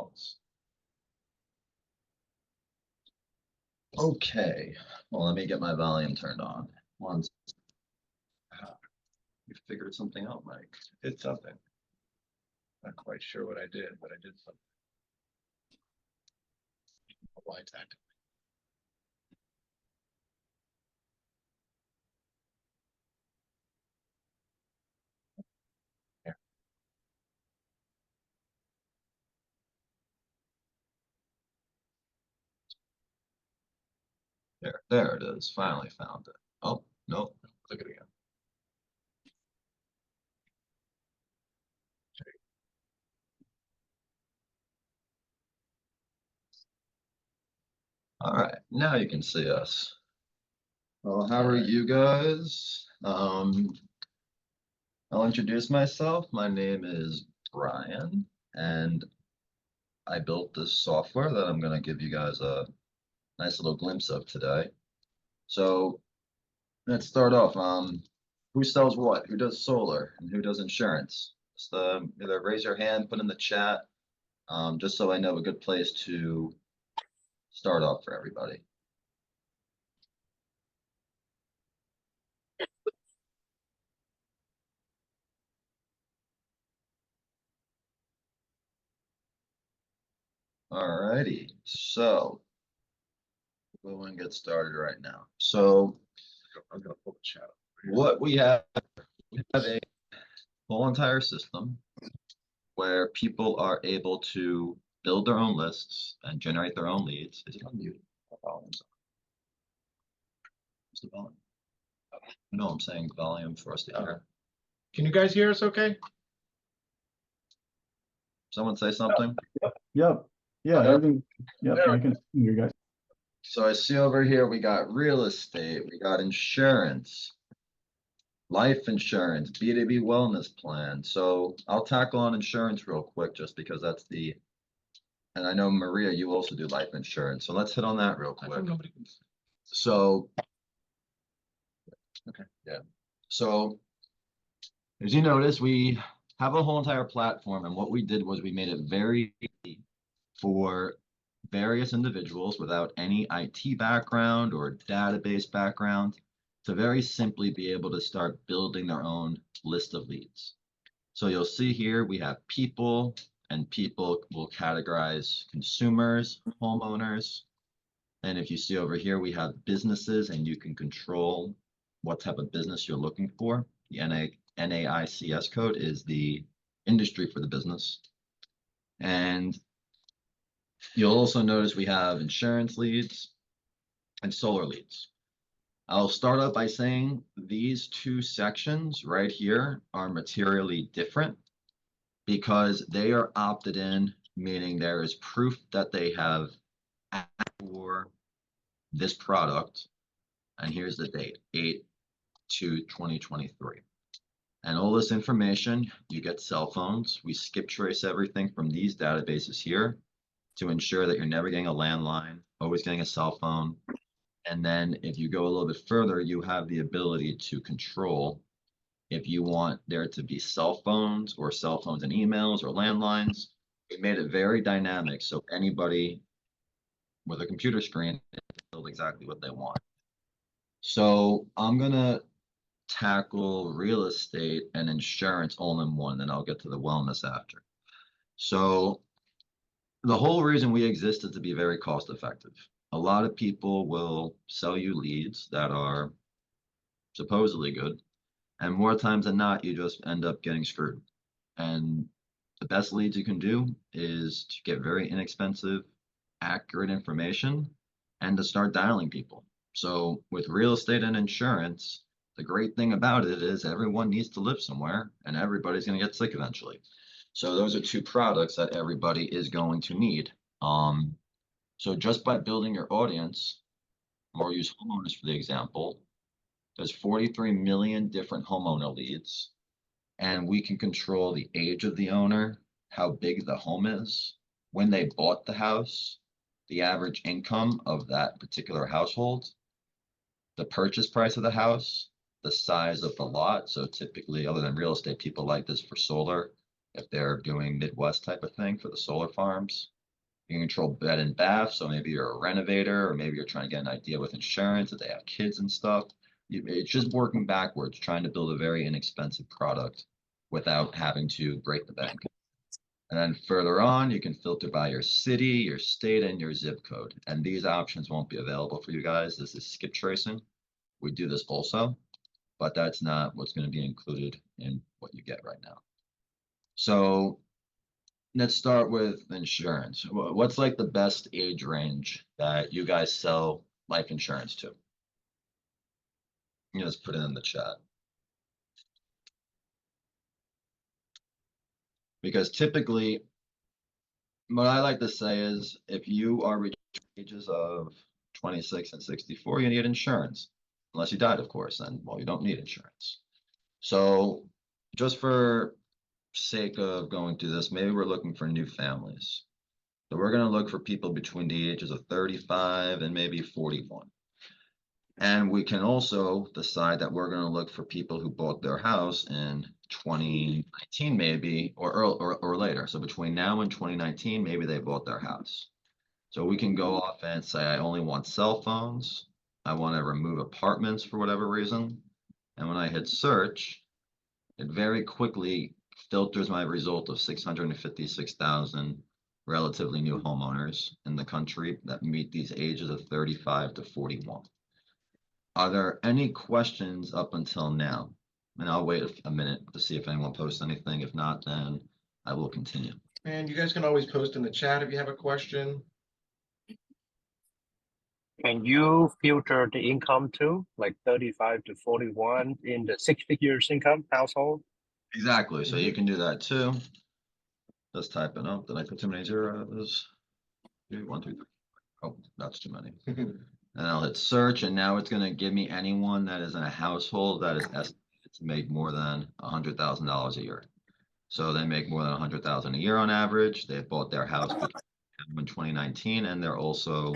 else. Okay, well, let me get my volume turned on. Once you figured something out, Mike. Did something. Not quite sure what I did, but I did something. Why tactic? There it is. Finally found it. Oh, no, Click it again. all right, now you can see us. Well, how are you guys? I'll introduce myself. My name is Brian, and I built this software that I'm going to give you guys a nice little glimpse of today. So let's start off. Who sells what? Who does solar and who does insurance? Just either raise your hand, put in the chat, just so I know a good place to start off for everybody. Alrighty, so we'll go and get started right now. So I'm gonna pull the chat up. what we have a whole entire system where people are able to build their own lists and generate their own leads. Is it on mute? What's the volume? No, I'm saying volume for us to hear. Can you guys hear us okay? Someone say something? Yep. Yeah, Yep. everything. Yep, I can hear you guys. So I see over here, we got real estate, we got insurance, life insurance, B2B wellness plan. So I'll tackle on insurance real quick, just because that's and I know Maria, you also do life insurance. So let's hit on that real quick. So, okay, yeah. So as you notice, we have a whole entire platform, and what we did was we made it very easy for various individuals without any IT background or database background to very simply be able to start building their own list of leads. So you'll see here we have people, and people will categorize consumers, homeowners. And if you see over here, we have businesses, and you can control what type of business you're looking for. The NAICS code is the industry for the business. And you'll also notice we have insurance leads and solar leads. I'll start out by saying these two sections right here are materially different because they are opted in, meaning there is proof that they have asked for this product. And here's the date, 8/2/2023. And all this information, you get cell phones. We skip trace everything from these databases here to ensure that you're never getting a landline, always getting a cell phone. And then if you go a little bit further, you have the ability to control if you want there to be cell phones and emails or landlines. We made it very dynamic, so anybody with a computer screen can build exactly what they want. So I'm gonna tackle real estate and insurance all in one, then I'll get to the wellness after. So the whole reason we exist is to be very cost effective. A lot of people will sell you leads that are supposedly good, and more times than not, you just end up getting screwed. And the best leads you can do is to get very inexpensive, accurate information and to start dialing people. So with real estate and insurance, the great thing about it is everyone needs to live somewhere, and everybody's going to get sick eventually. So those are two products that everybody is going to need. So just by building your audience, or use homeowners for the example, there's 43 million different homeowner leads, and we can control the age of the owner, how big the home is, when they bought the house, the average income of that particular household, the purchase price of the house, the size of the lot. So typically, other than real estate, people like this for solar, if they're doing Midwest type of thing for the solar farms. You can control bed and bath, so maybe you're a renovator, or maybe you're trying to get an idea with insurance that they have kids and stuff. It's just working backwards, trying to build a very inexpensive product without having to break the bank. And then further on, you can filter by your city, your state, and your zip code. And these options won't be available for you guys. This is skip tracing. We do this also, but that's not what's going to be included in what you get right now. So let's start with insurance. What's like the best age range that you guys sell life insurance to? You just put it in the chat. Because typically, what I like to say is if you are reaching ages of 26 and 64, you need insurance. Unless you died, of course, then, well, you don't need insurance. So just for sake of going through this, maybe we're looking for new families. So we're going to look for people between the ages of 35 and maybe 41. And we can also decide that we're going to look for people who bought their house in 2019 maybe, or later. So between now and 2019, maybe they bought their house. So we can go off and say, I only want cell phones. I want to remove apartments for whatever reason. And when I hit search, it very quickly filters my result of 656,000 relatively new homeowners in the country that meet these ages of 35 to 41. Are there any questions up until now? And I'll wait a minute to see if anyone posts anything. If not, then I will continue. And you guys can always post in the chat if you have a question. Can you filter the income too, like 35 to 41 in the 6 figures income household? Exactly. So you can do that too. Just type it up. Did I put too many zeros? 1, 2, 3. Oh, that's too many. And I'll hit search, and now it's going to give me anyone that is in a household that is estimated to make more than $100,000 a year. So they make more than $100,000 a year on average. They've bought their house in 2019, and they're also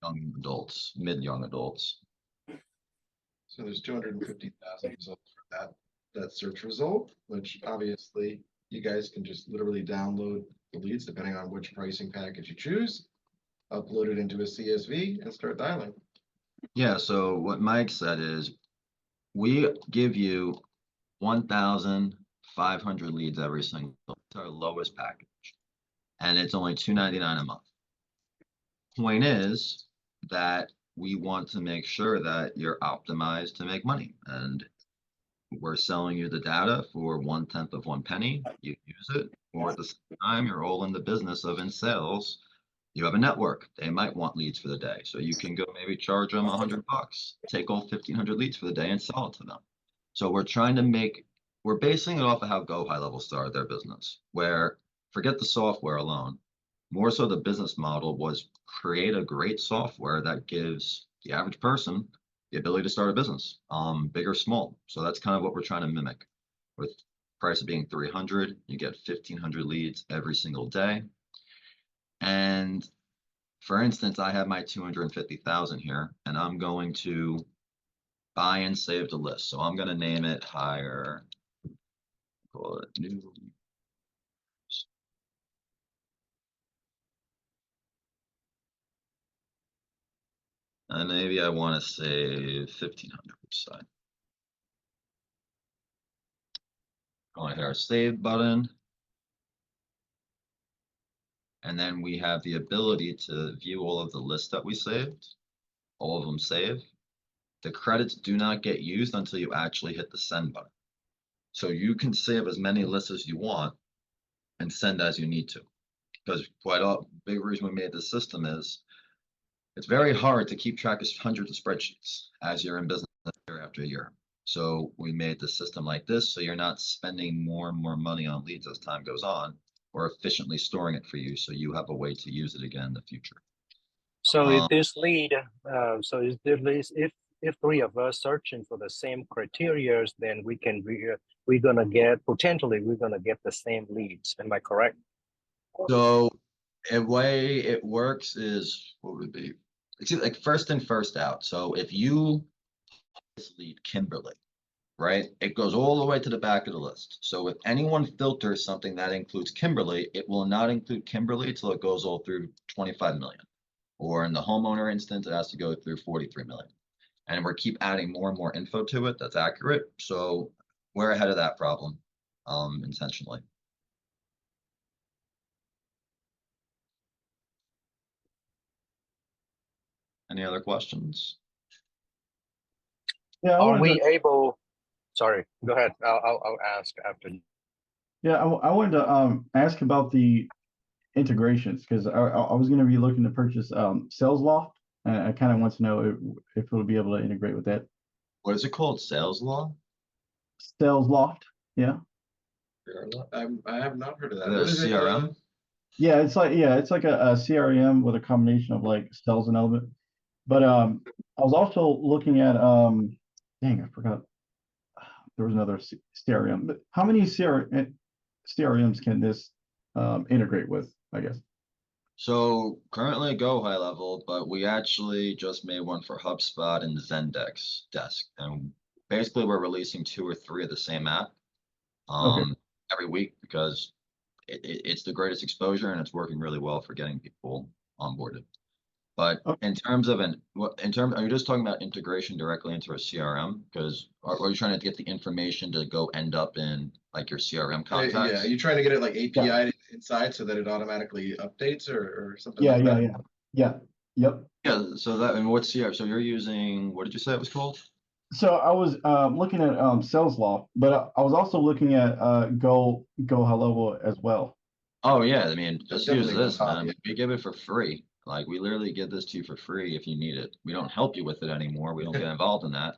young adults, mid-young adults. So there's 250,000 results for that search result, which obviously you guys can just literally download the leads depending on which pricing package you choose, upload it into a CSV and start dialing. Yeah, so what Mike said is we give you 1,500 leads every single. It's our lowest package, and it's only $2.99 a month. Point is that we want to make sure that you're optimized to make money, and we're selling you the data for 1/10 of 1 penny. You use it, or at the same time, you're all in the business of in sales. You have a network. They might want leads for the day, so you can go maybe charge them $100, take all 1,500 leads for the day and sell it to them. So we're basing it off of how GoHighLevel started their business, where forget the software alone. More so the business model was create a great software that gives the average person the ability to start a business, big or small. So that's kind of what we're trying to mimic. With price of being 300, you get 1,500 leads every single day. And for instance, I have my 250,000 here, and I'm going to buy and save the list. So I'm going to name it hire, call it new. And maybe I want to save 1,500 each side. Go ahead, hit our save button. And then we have the ability to view all of the lists that we saved. All of them save. The credits do not get used until you actually hit the send button. So you can save as many lists as you want and send as you need to. Because quite a big reason we made this system is it's very hard to keep track of hundreds of spreadsheets as you're in business year after year. So we made the system like this, so you're not spending more and more money on leads as time goes on, or efficiently storing it for you, so you have a way to use it again in the future. So if this lead, if 3 of us searching for the same criteria, then we're gonna get the same leads. Am I correct? So a way it works is, what would it be? It's like first in, first out. So if you this lead Kimberly, right? It goes all the way to the back of the list. So if anyone filters something that includes Kimberly, it will not include Kimberly till it goes all through 25 million. Or in the homeowner instance, it has to go through 43 million. And we're keep adding more and more info to it that's accurate. So we're ahead of that problem, intentionally. Any other questions? Yeah, I Are wanted we to, able, sorry, go ahead. I'll ask after. yeah, I wanted to ask about the integrations because I was going to be looking to purchase Sales Loft, and I kind of want to know if it'll be able to integrate with that. What is it called? Sales law? Sales Loft, yeah. I have not heard of that. The What is it? CRM? Yeah, it's like a CRM with a combination of like sales and element. But I was also looking at dang, I forgot. There was another CRM. But how many CRMs can this integrate with, I guess? So currently GoHighLevel, but we actually just made one for HubSpot and Zendesk Desk. And basically we're releasing 2 or 3 of the same app every week because it's the greatest exposure and it's working really well for getting people onboarded. But Okay. in terms of are you just talking about integration directly into a CRM? Because are you trying to get the information to go end up in like your CRM Yeah, contacts? you trying to get it like API inside so that it automatically updates or something like that? Yep. Yeah, so that, and what's CRM? So you're using, what did you say it was called? So I was looking at Sales Loft, but I was also looking at GoHighLevel as well. Oh yeah, I mean, That's just use definitely this, one hobby. man. We give it for free. Like we literally give this to you for free if you need it. We don't help you with it anymore. We don't get involved in that,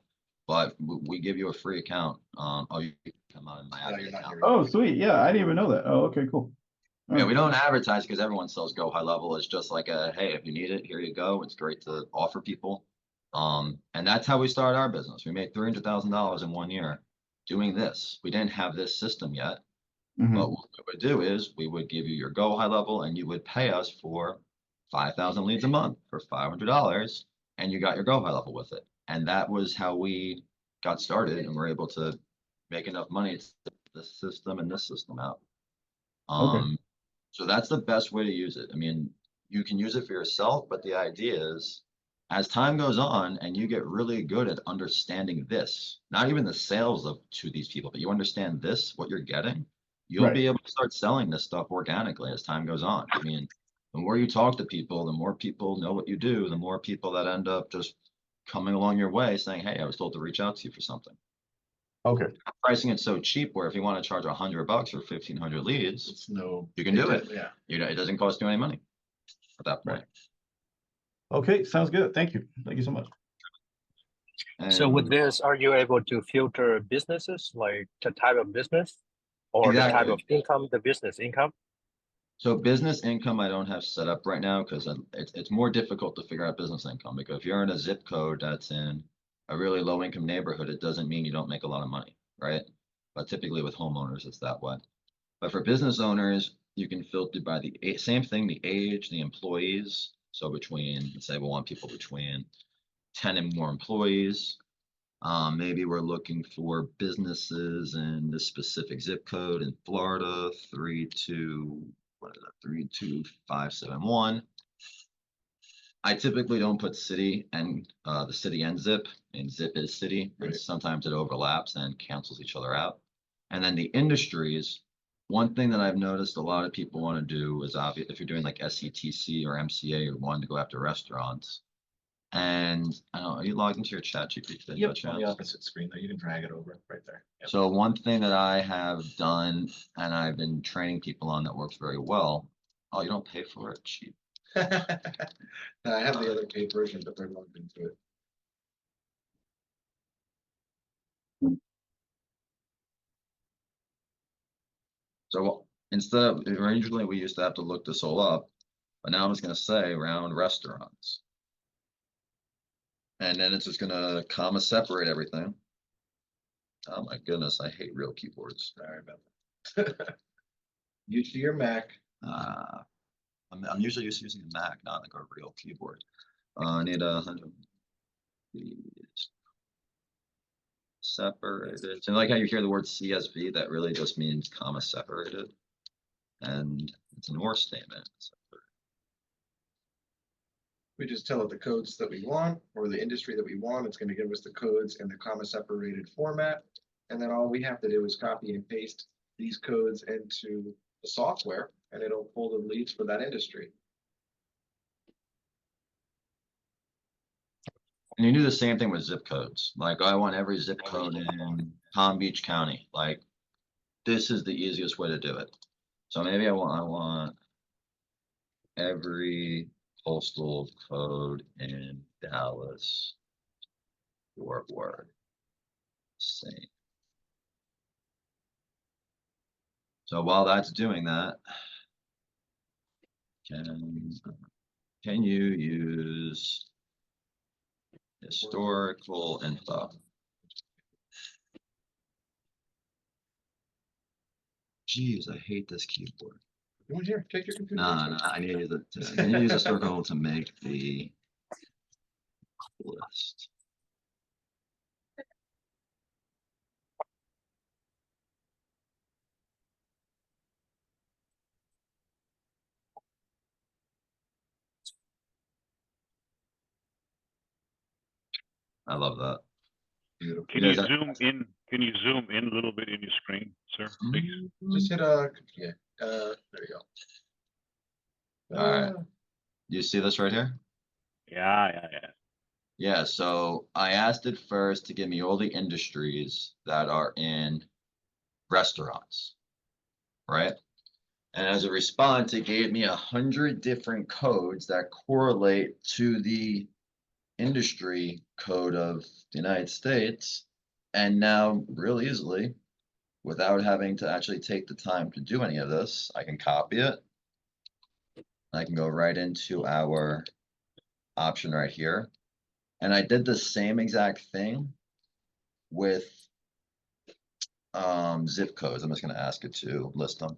but we give you a free account. Oh, you can come on my No, admin you're not account. here. Oh, sweet. Yeah, I didn't even know that. Oh, okay, cool. All Yeah, right. we don't advertise because everyone sells GoHighLevel. It's just like a, hey, if you need it, here you go. It's great to offer people. And that's how we started our business. We made $300,000 in 1 year doing this. We didn't have this system yet. Mhm. But what we would do is we would give you your GoHighLevel and you would pay us for 5,000 leads a month for $500 and you got your GoHighLevel with it. And that was how we got started and were able to make enough money to get this system and this system out. Okay. So that's the best way to use it. I mean, you can use it for yourself, but the idea is as time goes on and you get really good at understanding this, not even the sales of to these people, but you understand this, what you're getting, you'll Right. be able to start selling this stuff organically as time goes on. I mean, the more you talk to people, the more people know what you do, the more people that end up just coming along your way saying, hey, I was told to reach out to you for something. Okay. Pricing it so cheap where if you want to charge $100 or 1,500 leads, It's no. you can do it. Yeah. You know, it doesn't cost you any money at that point. Okay, sounds good. Thank you. Thank you so much. So with And this, are you able to filter businesses, like the type of business or the type exactly. of income, the business income? So business income, I don't have set up right now because it's more difficult to figure out business income because if you're in a zip code that's in a really low income neighborhood, it doesn't mean you don't make a lot of money, right? But typically with homeowners, it's that way. But for business owners, you can filter by the same thing, the age, the employees. So between, let's say we want people between 10 and more employees. Maybe we're looking for businesses in this specific zip code in Florida, 32571. I typically don't put city and the city and zip, and zip is city, and Right. sometimes it overlaps and cancels each other out. And then the industries, one thing that I've noticed a lot of people want to do is obvious if you're doing like SETC or MCA, you're wanting to go after restaurants. And I don't know, are you logged into your chat GPT? Yep, on the opposite screen though, you can drag it over right there. Yep. So one thing that I have done and I've been training people on that works very well. Oh, you don't pay for it? Cheap. I have the other paid version, but they're logged into it. So instead of originally we used to have to look this all up, but now I'm just gonna say around restaurants. And then it's just gonna comma separate everything. Oh my goodness, I hate real keyboards. Sorry about that. Use to your Mac. I'm usually used to using a Mac, not like a real keyboard. I need 100. separated. And like how you hear the word CSV, that really just means comma separated. And it's an or statement. We just tell it the codes that we want, or the industry that we want. It's gonna give us the codes in the comma separated format. And then all we have to do is copy and paste these codes into the software, and it'll pull the leads for that industry. And you do the same thing with zip codes. Like I want every zip code in Palm Beach County. Like this is the easiest way to do it. So maybe I want every postal code in Dallas, Fort Worth. Same. So while that's doing that, can you use historical info? Jeez, I hate this keyboard. You want here, take your computer. Nah, I need to use it. I need to use a circle to make the list. I love that. Beautiful. Can Yeah, you that- zoom in? Can you zoom in a little bit in your screen, sir, please? Just hit yeah, there you go. Alright. You see this right here? Yeah. Yeah, so I asked it first to give me all the industries that are in restaurants, right? And as a response, it gave me 100 different codes that correlate to the industry code of the United States. And now real easily, without having to actually take the time to do any of this, I can copy it. I can go right into our option right here. And I did the same exact thing with zip codes. I'm just gonna ask it to list them.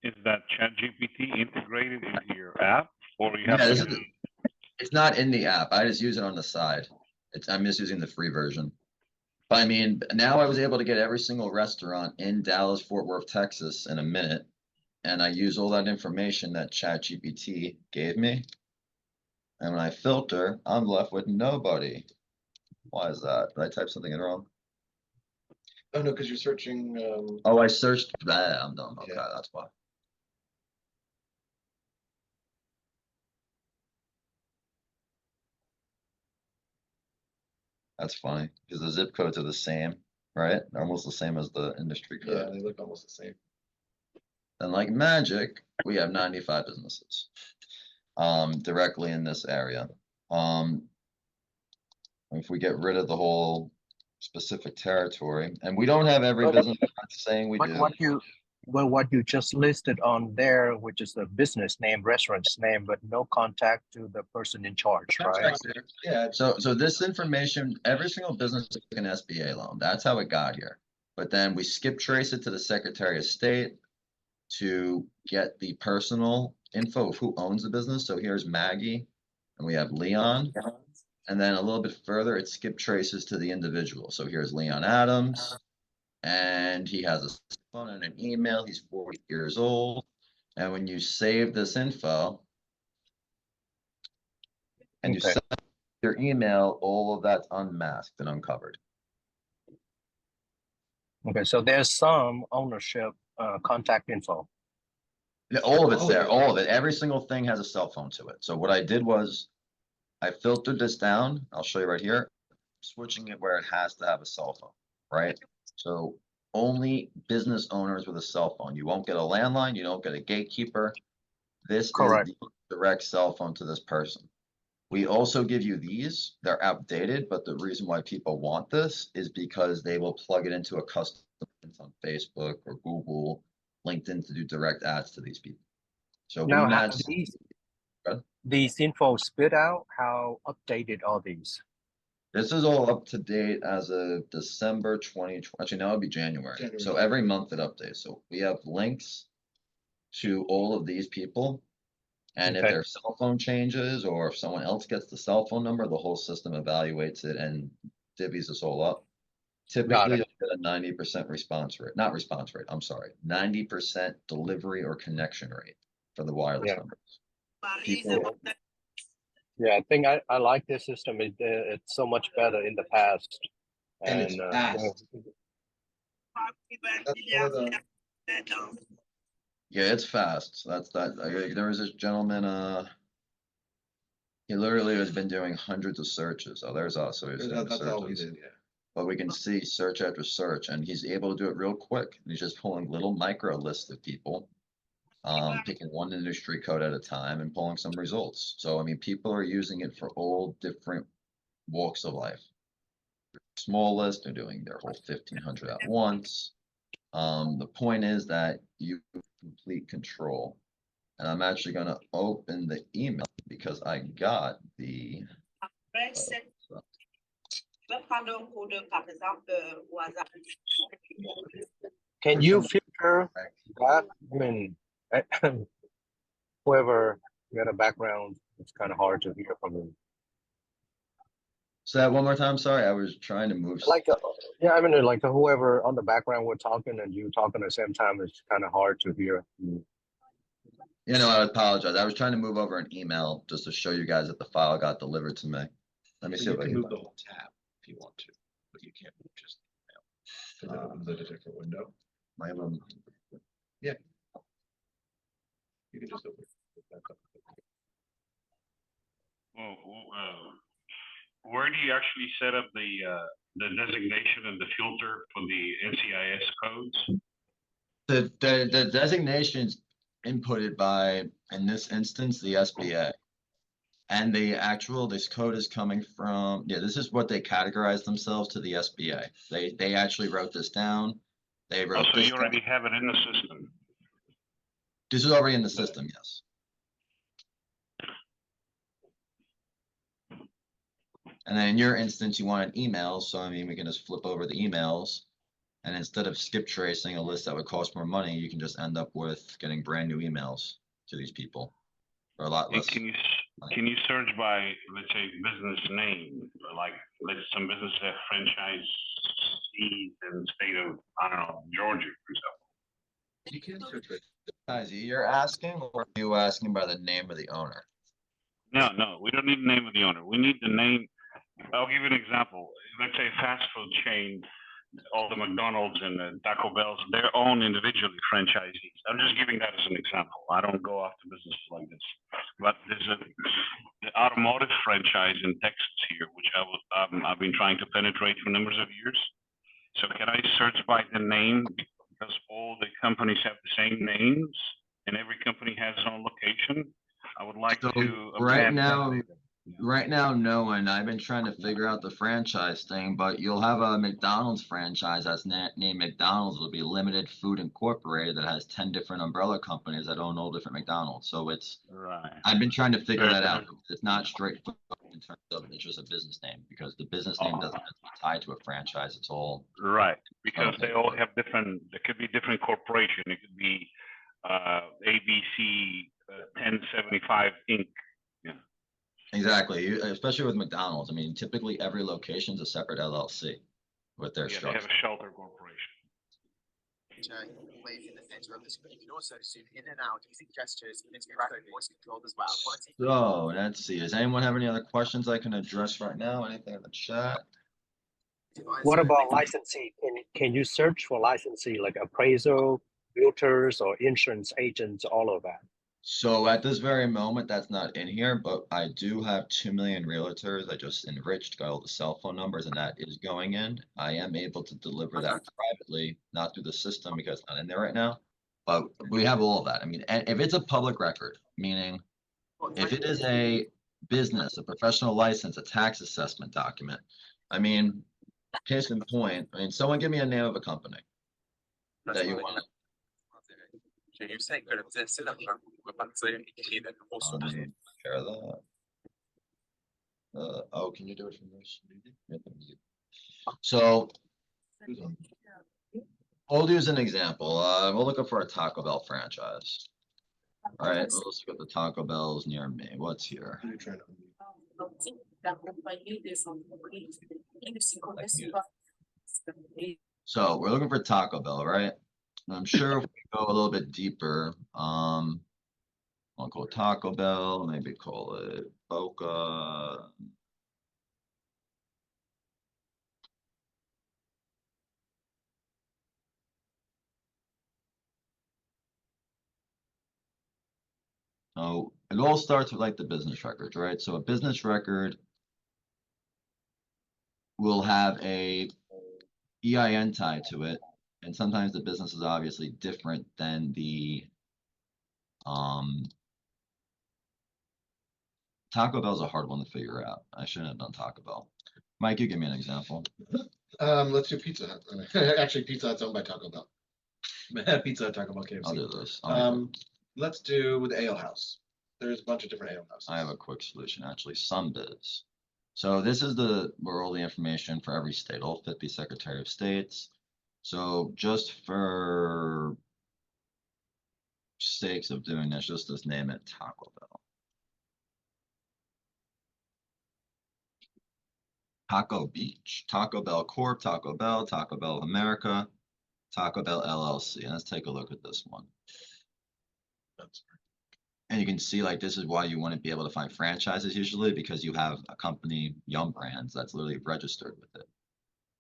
Is that ChatGPT integrated into your app, or you Yeah, have this to? is, it's not in the app. I just use it on the side. I'm just using the free version. But I mean, now I was able to get every single restaurant in Dallas, Fort Worth, Texas in a minute. And I use all that information that ChatGPT gave me. And when I filter, I'm left with nobody. Why is that? Did I type something in wrong? Oh, no, because you're searching, Oh, I searched, I'm dumb. Okay, Yeah. that's why. That's funny, because the zip codes are the same, right? They're almost the same as the industry yeah, code. they look almost the same. And like magic, we have 95 businesses directly in this area. If we get rid of the whole specific territory, and we don't have every business saying we do. What you just listed on there, which is the business name, restaurant's name, but no contact to the person in charge, right? Yeah, So this information, every single business took an SBA loan. That's how it got here. But then we skip trace it to the Secretary of State to get the personal info of who owns the business. So here's Maggie, and we have Leon. And then a little bit further, it skip traces to the individual. So here's Leon Adams, and he has a phone and an email. He's 40 years old. And when you save this info and you Okay. send your email, all of that's unmasked and uncovered. Okay, so there's some ownership, contact info. Yeah, all of it's Oh, there, yeah. all of it. Every single thing has a cell phone to it. So what I did was I filtered this down. I'll show you right here, switching it where it has to have a cell phone, right? So only business owners with a cell phone. You won't get a landline. You don't get a gatekeeper. This Correct. is the direct cell phone to this person. We also give you these. They're outdated, but the reason why people want this is because they will plug it into a custom on Facebook or Google, LinkedIn to do direct ads to these people. So we Now, match. these info spit out, how updated are these? This is all up to date as of December 2020. Actually, now it'll be January. So every month it updates. So we have links to all of these people. And if Okay. their cell phone changes, or if someone else gets the cell phone number, the whole system evaluates it and divvies us all up. Typically, it. you'll get a 90% response rate, not response rate, I'm sorry, 90% delivery or connection rate for the wireless Yeah. numbers. People, Yeah, I think I like this system. It's so much better in the past. And it's fast. That's one of the, yeah, it's fast. So that's that. There was this gentleman, he literally has been doing hundreds of searches. Oh, there's us. So he's doing the that's all we searches. did, yeah. But we can see search after search, and he's able to do it real quick. He's just pulling little micro lists of people, picking one industry code at a time and pulling some results. So, I mean, people are using it for all different walks of life. Small list, they're doing their whole 1,500 at once. The point is that you have complete control. And I'm actually going to open the email because I got the. Can you filter that? I mean, whoever got a background, it's kind of hard to hear from them. Say that one more time. Sorry, I was trying to move. Like, yeah, I mean, like whoever on the background we're talking and you talking at the same time, it's kind of hard to hear. You know, I apologize. I was trying to move over an email just to show you guys that the file got delivered to me. Let me see You if I can can. move the whole tab if you want to, but you can't move just the email. 'Cause it opens at a different window. I have, um, You can just open it back up. Well, where do you actually set up the designation and the filter for the NCIS codes? The designation's inputted by, in this instance, the SBA. And this code is coming from, yeah, this is what they categorize themselves to the SBA. They actually wrote this down. They wrote Also, this you already down. have it in the system. This is already in the system, yes. And then in your instance, you want an email, so I mean, we can just flip over the emails. And instead of skip tracing a list that would cost more money, you can just end up with getting brand new emails to these people for a lot And less. can you search by, let's say, business name? Like, some businesses have franchisees in the state of, I don't know, Georgia, for example. You can search it. Guys, you're asking, or are you asking by the name of the owner? No, we don't need the name of the owner. We need the name. I'll give you an example. Let's say a fast food chain, all the McDonald's and the Taco Bell's, their own individually franchisees. I'm just giving that as an example. I don't go after businesses like this. But there's the automotive franchise in Texas here, which I've been trying to penetrate for numbers of years. So can I search by the name, because all the companies have the same names and every company has its own location? I would like So to. right now, no, and I've been trying to figure out the franchise thing, but you'll have a McDonald's franchise that's named McDonald's. It'll be Limited Food Incorporated that has 10 different umbrella companies that own all different McDonald's. So Right. I've been trying to figure that Fair. out. It's not straightforward in terms of it's just a business name, because the business name doesn't have to be tied to a franchise. It's all Right, because Okay. they all have different, there could be different corporation, it could be ABC 1075 Inc. exactly, especially with McDonald's. I mean, typically every location's a separate LLC with their Yeah, they have structure. a shelter corporation. Always in the center of the screen. You can also zoom in and out using gestures and interactive voice controlled as well. So let's see. Does anyone have any other questions I can address right now? Anything in the chat? What about licensee? Can you search for licensee like appraisal, realtors, or insurance agents, all of that? So at this very moment, that's not in here, but I do have 2 million realtors. I just enriched, got all the cell phone numbers, and that is going in. I am able to deliver that privately, not through the system because it's not in there right now. But we have all of that. I mean, and if it's a public record, meaning if it is a business, a professional license, a tax assessment document, I mean, case in point, I mean, someone give me a name of a company that you want. Let me share that. Oh, can you do it from this? So I'll use an example. We're looking for a Taco Bell franchise. All right, let's look at the Taco Bells near me. What's here? Who are you trying to? So we're looking for Taco Bell, right? And I'm sure if we go a little bit deeper, I'll call it Taco Bell, maybe call it Boca. Oh, it all starts with like the business records, right? So a business record will have a EIN tied to it. And sometimes the business is obviously different than the, Taco Bell's a hard one to figure out. I shouldn't have done Taco Bell. Mike, you give me an example. Let's do Pizza Hut. Actually, Pizza Hut's owned by Taco Bell. Pizza Hut, Taco Bell, I'll do KFC. this. Let's do with Ale House. There's a bunch of different ale houses. I have a quick solution, actually, SumBiz. So this is where all the information for every state, all 50 Secretary of States. So just for sakes of doing this, just name it Taco Bell. Taco Beach, Taco Bell Corp, Taco Bell America, Taco Bell LLC. And let's take a look at this one. And you can see like this is why you wouldn't be able to find franchises usually, because you have a company, Yum Brands, that's literally registered with it.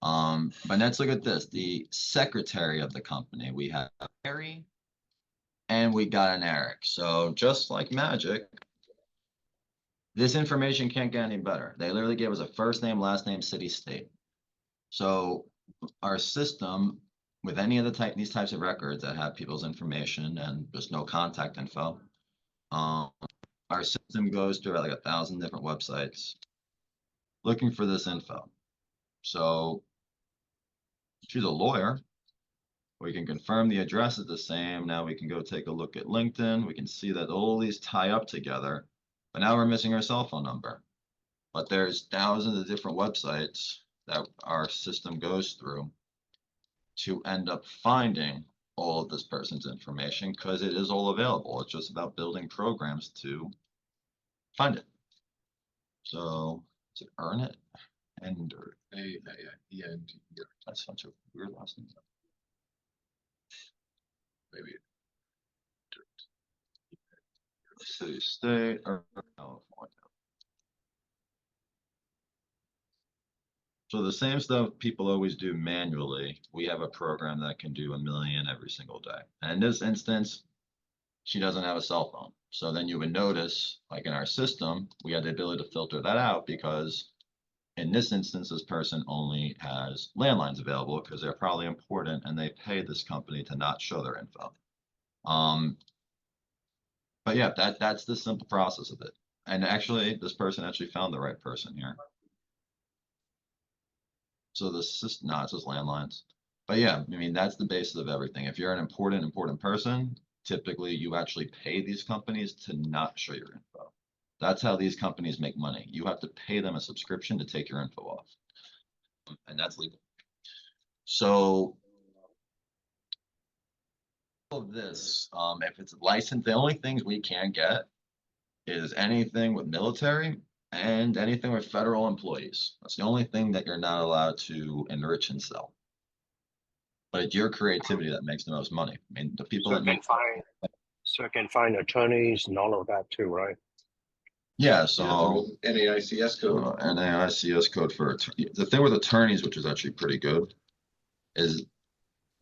But let's look at this. The secretary of the company, we have Harry and we got an Eric. So just like magic, this information can't get any better. They literally gave us a first name, last name, city, state. So our system with any of these types of records that have people's information and just no contact info, our system goes through like 1,000 different websites looking for this info. So she's a lawyer. We can confirm the address is the same. Now we can go take a look at LinkedIn. We can see that all these tie up together, but now we're missing her cell phone number. But there's thousands of different websites that our system goes through to end up finding all of this person's information because it is all available. It's just about building programs to find it. So is it earn it? Ender. A-N-D-E-R. That's such a weird last name. Maybe. City, state, or California. So the same stuff people always do manually, we have a program that can do 1 million every single day. And in this instance, she doesn't have a cell phone. So then you would notice, like in our system, we had the ability to filter that out because in this instance, this person only has landlines available because they're probably important and they pay this company to not show their info. But yeah, that's the simple process of it. And actually, this person actually found the right person here. So this is not just landlines. But yeah, I mean, that's the basis of everything. If you're an important person, typically you actually pay these companies to not show your info. That's how these companies make money. You have to pay them a subscription to take your info off. And that's legal. So all of this, if it's licensed, the only things we can get is anything with military and anything with federal employees. That's the only thing that you're not allowed to enrich and sell. But it's your creativity that makes the most money. I mean, the people that make so you can find attorneys and all of that too, right? yeah, so NAICS code. NAICS code for the thing with attorneys, which is actually pretty good, is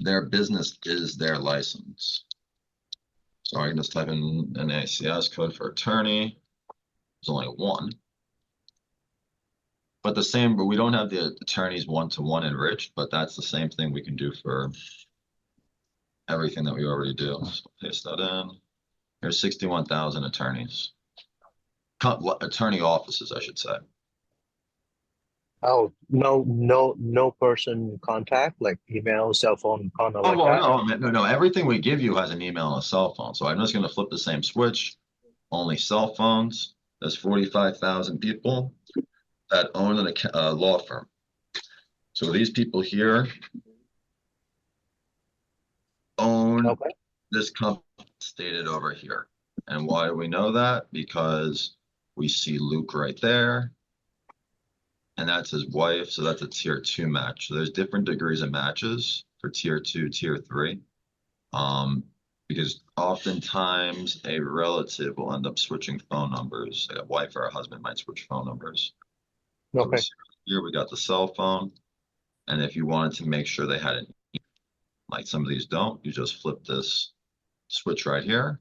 their business is their license. So I can just type in NAICS code for attorney. There's only one. But we don't have the attorneys one-to-one enriched, but that's the same thing we can do for everything that we already do. So paste that in. There's 61,000 attorneys. Attorney offices, I should say. Oh, no person contact, like email, cell phone, kind of like that. No. Everything we give you has an email and a cell phone. So I'm just going to flip the same switch. Only cell phones. There's 45,000 people that own a law firm. So these people here own this company stated over here. And why do we know that? Because we see Luke right there. And that's his wife, so that's a tier 2 match. So there's different degrees of matches for tier 2, tier 3. Because oftentimes a relative will end up switching phone numbers. Like a wife or a husband might switch phone numbers. So we Okay. see here we got the cell phone. And if you wanted to make sure they had it, like some of these don't, you just flip this switch right here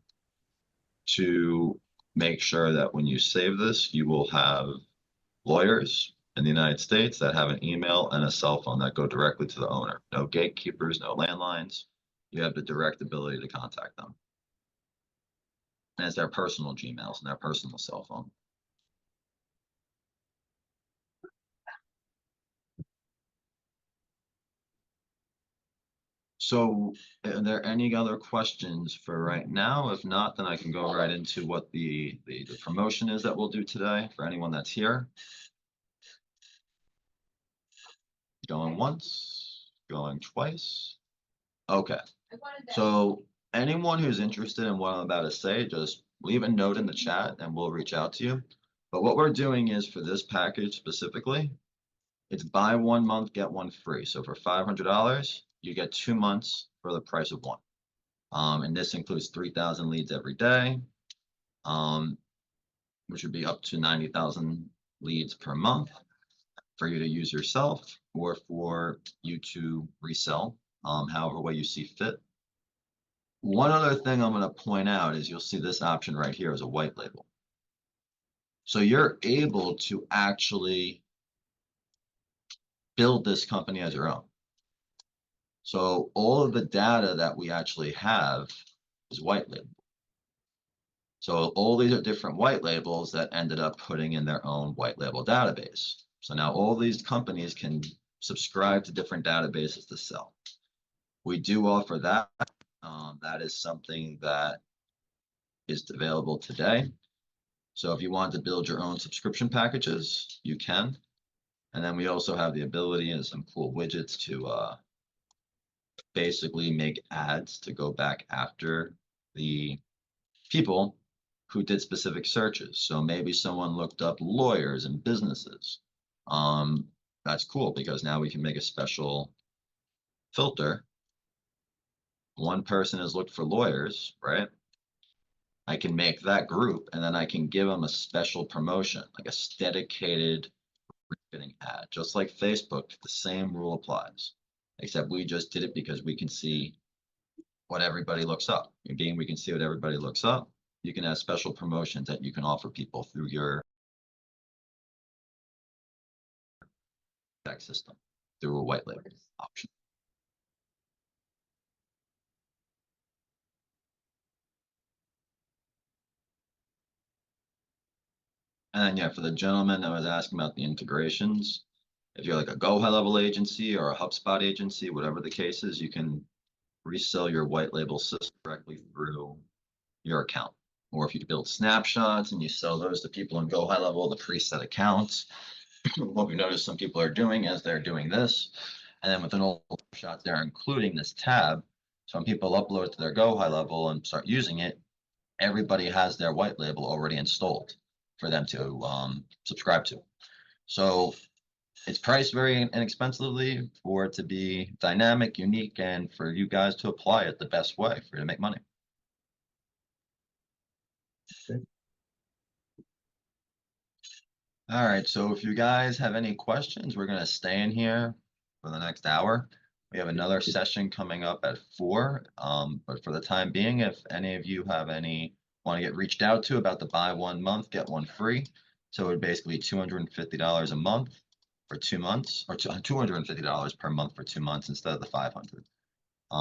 to make sure that when you save this, you will have lawyers in the United States that have an email and a cell phone that go directly to the owner. No gatekeepers, no landlines. You have the direct ability to contact them. And it's their personal Gmails and their personal cell phone. So are there any other questions for right now? If not, then I can go right into what the promotion is that we'll do today for anyone that's here. Going once, going twice. Okay, so anyone who's interested in what I'm about to say, just leave a note in the chat and we'll reach out to you. But what we're doing is for this package specifically, it's buy 1 month, get 1 free. So for $500, you get 2 months for the price of 1. And this includes 3,000 leads every day, which would be up to 90,000 leads per month for you to use yourself or for you to resell, however way you see fit. One other thing I'm going to point out is you'll see this option right here is a white label. So you're able to actually build this company as your own. So all of the data that we actually have is white label. So all these are different white labels that ended up putting in their own white label database. So now all these companies can subscribe to different databases to sell. We do offer that. That is something that is available today. So if you want to build your own subscription packages, you can. And then we also have the ability and some cool widgets to basically make ads to go back after the people who did specific searches. So maybe someone looked up lawyers and businesses. That's cool because now we can make a special filter. One person has looked for lawyers, right? I can make that group and then I can give them a special promotion, like a dedicated marketing ad, just like Facebook. The same rule applies, except we just did it because we can see what everybody looks up. And being we can see what everybody looks up, you can have special promotions that you can offer people through your tech system through a white label option. And yeah, for the gentleman that was asking about the integrations, if you're like a GoHighLevel agency or a HubSpot agency, whatever the case is, you can resell your white label system directly through your account. Or if you build snapshots and you sell those to people in GoHighLevel, the preset accounts, what we noticed some people are doing is they're doing this. And then with an old snapshot, they're including this tab. So when people upload it to their GoHighLevel and start using it, everybody has their white label already installed for them to subscribe to. So it's priced very inexpensively for it to be dynamic, unique, and for you guys to apply it the best way for you to make money. All right, so if you guys have any questions, we're going to stay in here for the next hour. We have another session coming up at 4. But for the time being, if any of you have want to get reached out to about the buy 1 month, get 1 free. So it would basically be $250 a month for 2 months, or $250 per month for 2 months instead of the $500.